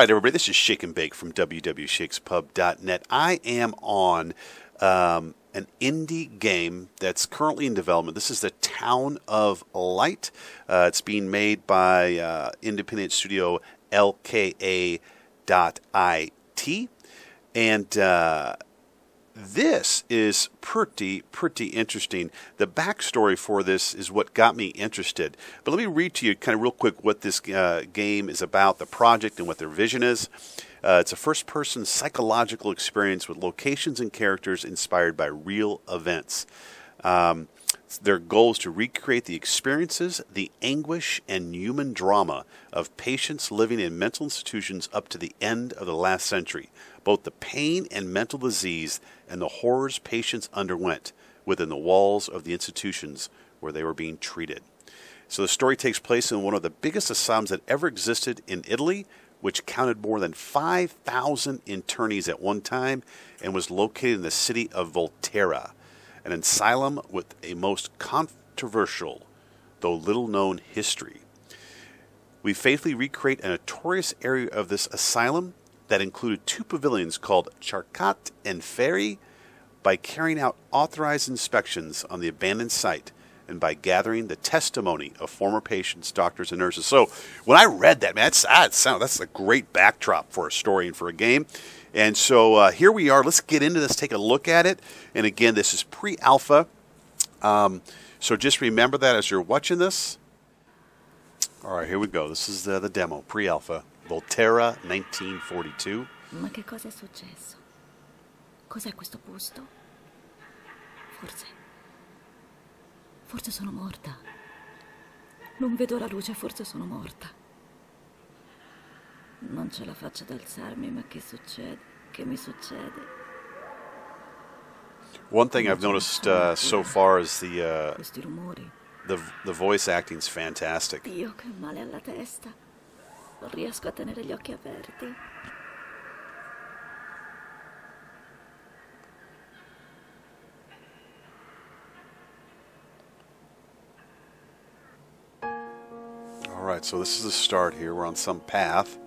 right, everybody, this is Shake and Bake from www.shakespub.net. I am on an indie game that's currently in development. This is the Town of Light. It's being made by independent studio LKA.it. And this is pretty interesting. The backstory for this is what got me interested. But let me read to you kind of real quick what this game is about, the project, and what their vision is. It's a first-person psychological experience with locations and characters inspired by real events. Their goal is to recreate the experiences, the anguish, and human drama of patients living in mental institutions up to the end of the last century. Both the pain and mental disease and the horrors patients underwent within the walls of the institutions where they were being treated. So the story takes place in one of the biggest asylums that ever existed in Italy, which counted more than 5,000 internees at one time and was located in the city of Volterra, an asylum with a most controversial, though little-known history. We faithfully recreate a notorious area of this asylum that included two pavilions called Charcat and Ferry by carrying out authorized inspections on the abandoned site and by gathering the testimony of former patients, doctors, and nurses. So when I read that, man, that's a great backdrop for a story and for a game. And so here we are. Let's get into this, take a look at it. And again, this is pre-alpha. So just remember that as you're watching this. All right, here we go. This is the demo, pre-alpha. Volterra, 1942. Ma che cosa è successo? Cos'è questo posto? Forse sono morta. Non vedo la luce, forse sono morta. Non ce la faccio ad alzarmi, ma che succede? Che mi succede? One thing I've noticed so far is Questi rumori. the voice acting's fantastic. Dio, che male alla testa. Non riesco a tenere gli occhi aperti. All right, so this is the start here. We're on some path.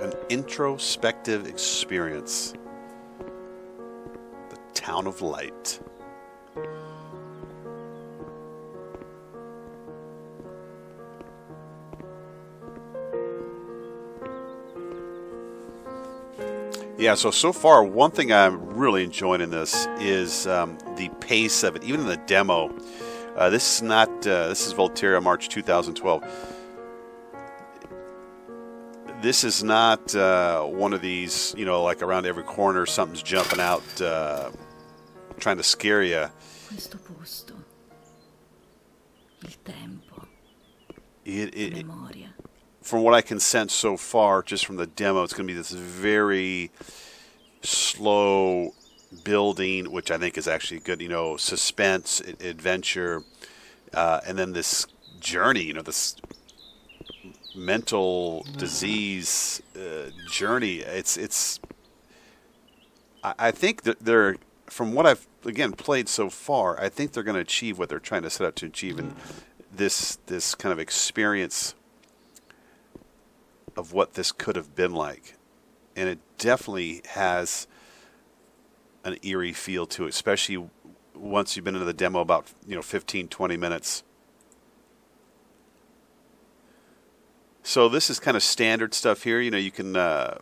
An introspective experience. The Town of Light. Yeah, so far, one thing I'm really enjoying in this is the pace of it. Even in the demo, this is Volterra, March 2012. This is not one of these, like around every corner, something's jumping out, trying to scare you. Questo posto, il tempo, memoria. From what I can sense so far, just from the demo, it's going to be this very slow building, which I think is actually good, suspense, adventure, and then this journey, this mental disease journey. I think that they're, from what I've, again, played so far, I think they're going to achieve what they're trying to set out to achieve in this kind of experience of what this could have been like. And it definitely has an eerie feel to it, especially once you've been into the demo about 15, 20 minutes. So this is kind of standard stuff here. You can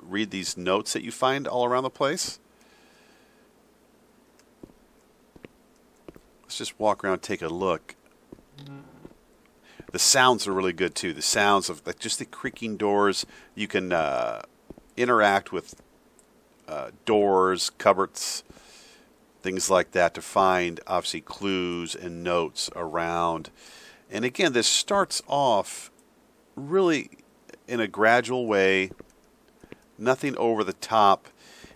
read these notes that you find all around the place. Let's just walk around and take a look. The sounds are really good too. The sounds of just the creaking doors. You can interact with doors, cupboards, things like that to find obviously clues and notes around. And again, this starts off really in a gradual way, nothing over the top,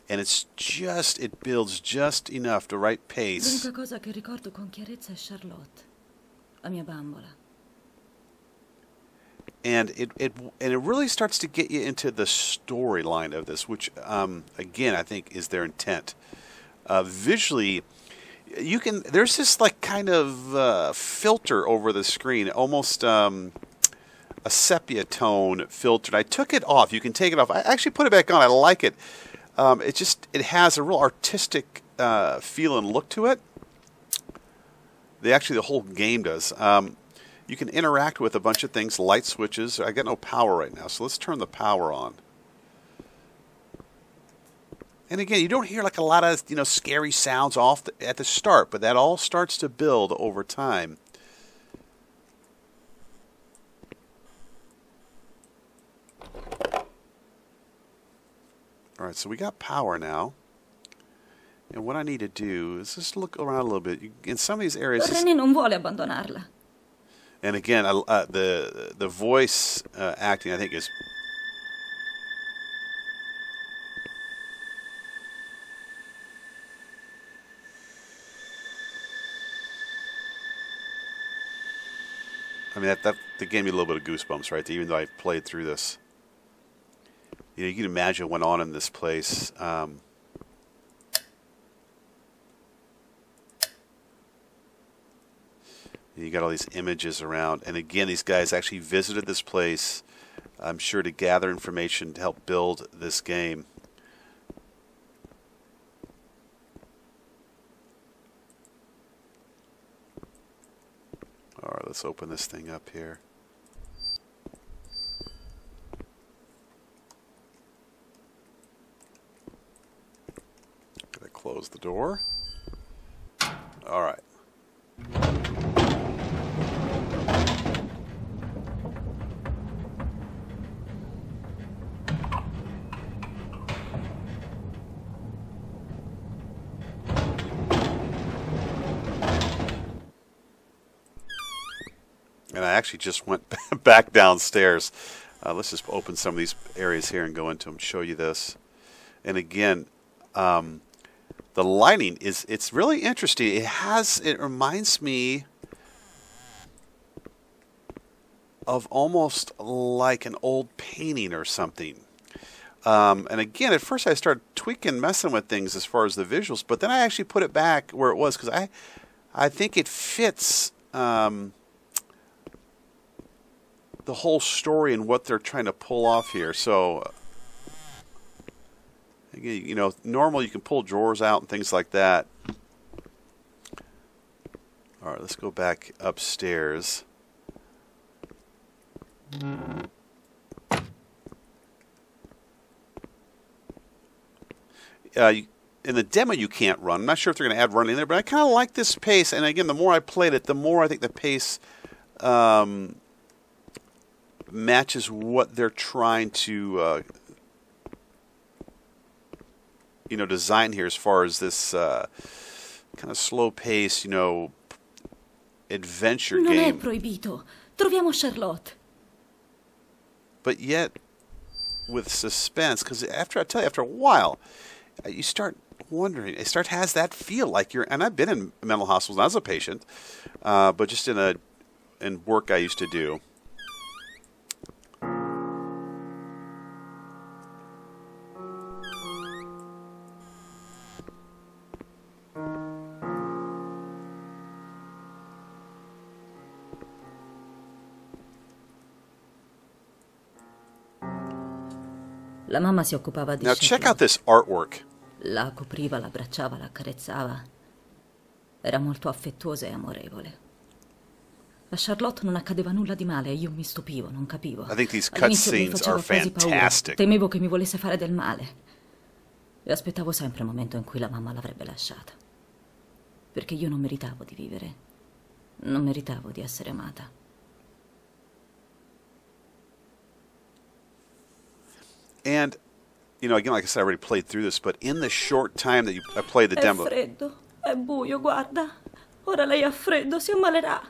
and it builds just enough, the right pace. L'unica cosa che ricordo con chiarezza è Charlotte, la mia bambola. And it really starts to get you into the storyline of this, which again I think is their intent. Visually, You can. There's this like kind of filter over the screen, almost a sepia tone filter. And I took it off. You can take it off. I actually put it back on. I like it. It has a real artistic feel and look to it. The whole game does. You can interact with a bunch of things, light switches. I got no power right now, so let's turn the power on. And again, you don't hear like a lot of scary sounds at the start, but that all starts to build over time. All right, so we got power now. And what I need to do is just look around a little bit. In some of these areas... René non vuole abbandonarla. And again, the voice acting, I think, is... I mean, that gave me a little bit of goosebumps, right? Even though I've played through this. You can imagine what went on in this place. You got all these images around. And again, these guys actually visited this place, I'm sure, to gather information to help build this game. All right, let's open this thing up here. Gonna close the door. All right. And I actually just went back downstairs. Let's just open some of these areas here and go into them, show you this. And again, the lighting it's really interesting. It reminds me of almost like an old painting or something. And again, at first I started tweaking, messing with things as far as the visuals, but then I actually put it back where it was because I think it fits the whole story and what they're trying to pull off here. So, again, normal you can pull drawers out and things like that. All right, let's go back upstairs. In the demo you can't run. I'm not sure if they're going to add running in there, but I kind of like this pace. And again, the more I played it, the more I think the pace matches what they're trying to design here as far as this kind of slow pace, adventure Non è game. proibito. Troviamo Charlotte. But yet with suspense, because after a while, you start wondering. It has that feel like you're. And I've been in mental hospitals as a patient, but just in work I used to do. La mamma si occupava di Now check Charlotte. out this artwork. La copriva, la abbracciava, la accarezzava. Era molto affettuosa e amorevole. A Charlotte non accadeva nulla di male e io mi stupivo, non capivo. I think these All'inizio mi cutscenes faceva are quasi paura. fantastic. Temevo che mi volesse fare del male. E aspettavo sempre il momento in cui la mamma l'avrebbe lasciata. Perché io non meritavo di vivere. Non meritavo di essere amata. And, again, like I said, I already played through this, but in the short time that I played the demo... È freddo, è buio, guarda. Ora lei ha freddo, si ammalerà.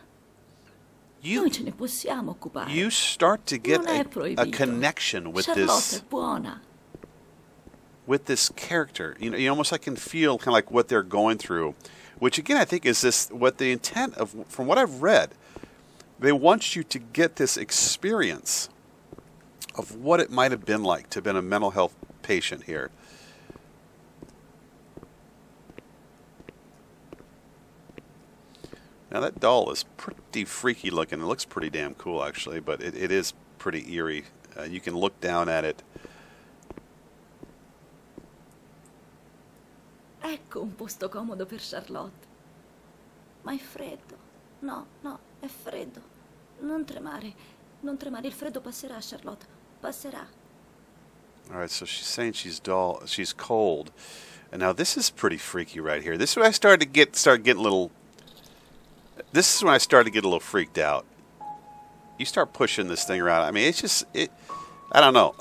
Noi ce ne possiamo occupare. You start to get Non è a proibito. connection with Charlotte è buona. with this character. You almost like can feel kind of like what they're going through, which again I think is this what the intent of, from what I've read, they want you to get this experience of what it might have been like to have been a mental health patient here. Now that doll is pretty freaky looking. It looks pretty damn cool actually, but it is pretty eerie. You can look down at it. Ecco un posto comodo per Charlotte. Ma è freddo. No, no, è freddo. Non tremare. Non tremare, il freddo passerà, Charlotte. Passerà. All right, so she's saying she's cold. And now this is pretty freaky right here. This is when I start getting a little. This is when I started to get a little freaked out. You start pushing this thing around. I mean, it's just I don't know.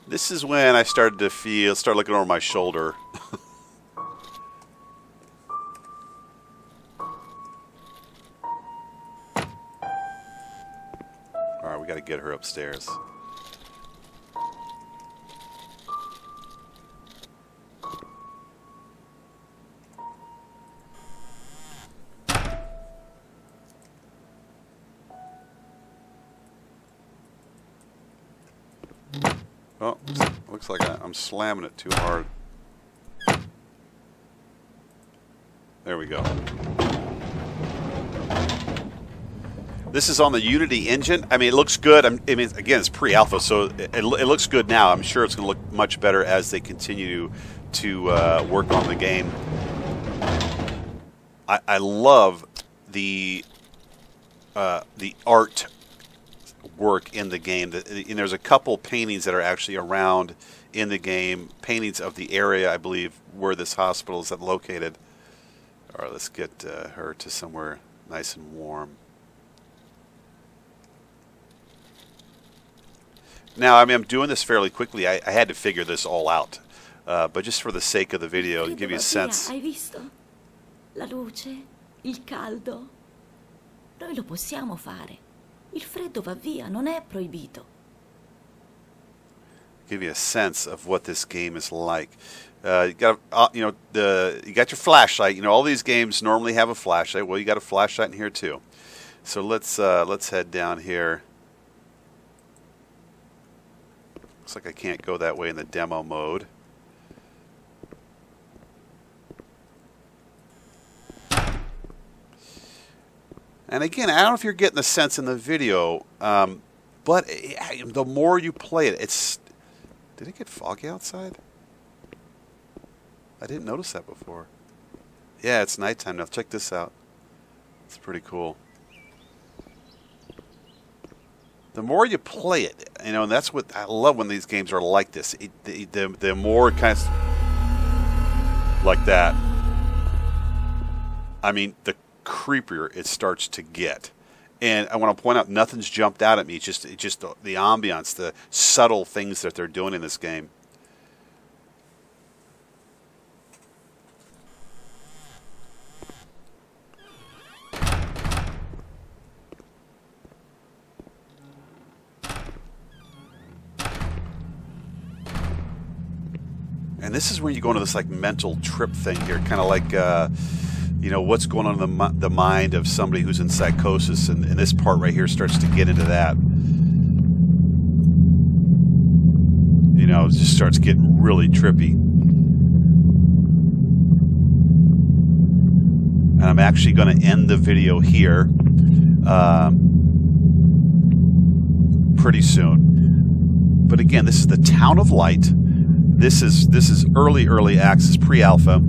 This is when I started to start looking over my shoulder. All right, we got to get her upstairs. Oh, looks like I'm slamming it too hard. There we go. This is on the Unity engine. I mean, it looks good. I mean, again, it's pre-alpha, so it looks good now. I'm sure it's going to look much better as they continue to work on the game. I love the art work in the game. And there's a couple paintings that are actually around in the game, paintings of the area, I believe, where this hospital is located. All right, let's get her to somewhere nice and warm. Now, I mean, I'm doing this fairly quickly. I had to figure this all out, but just for the sake of the video, to give you a sense. Hai visto? La luce, il caldo. Noi lo possiamo fare. Il freddo va via, non è proibito. Give you a sense of what this game is like. You got you got your flashlight. You know, all these games normally have a flashlight. Well, you got a flashlight in here too. So let's head down here. Looks like I can't go that way in the demo mode. And again, I don't know if you're getting the sense in the video, but the more you play it, it's... Did it get foggy outside? I didn't notice that before. Yeah, it's nighttime now. Check this out. It's pretty cool. The more you play it, you know, and that's what I love when these games are like this. The more kind of like that. I mean, the creepier it starts to get. And I want to point out, nothing's jumped out at me. It's just the ambiance, the subtle things that they're doing in this game. And this is when you go into this like mental trip thing here, kind of like you know, what's going on in the mind of somebody who's in psychosis, and this part right here starts to get into that. You know, it just starts getting really trippy. And I'm actually going to end the video here pretty soon. But again, this is the Town of Light. This is early access, pre-alpha.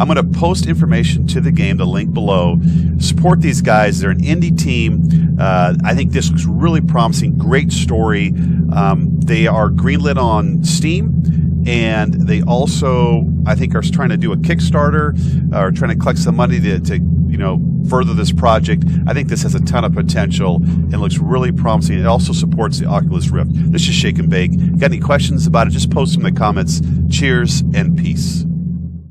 I'm going to post information to the game, the link below. Support these guys. They're an indie team. I think this looks really promising. Great story. They are greenlit on Steam, and they also, I think, are trying to do a Kickstarter, or trying to collect some money to you know, further this project. I think this has a ton of potential and looks really promising. It also supports the Oculus Rift. This is Shake and Bake. Got any questions about it? Just post them in the comments. Cheers and peace.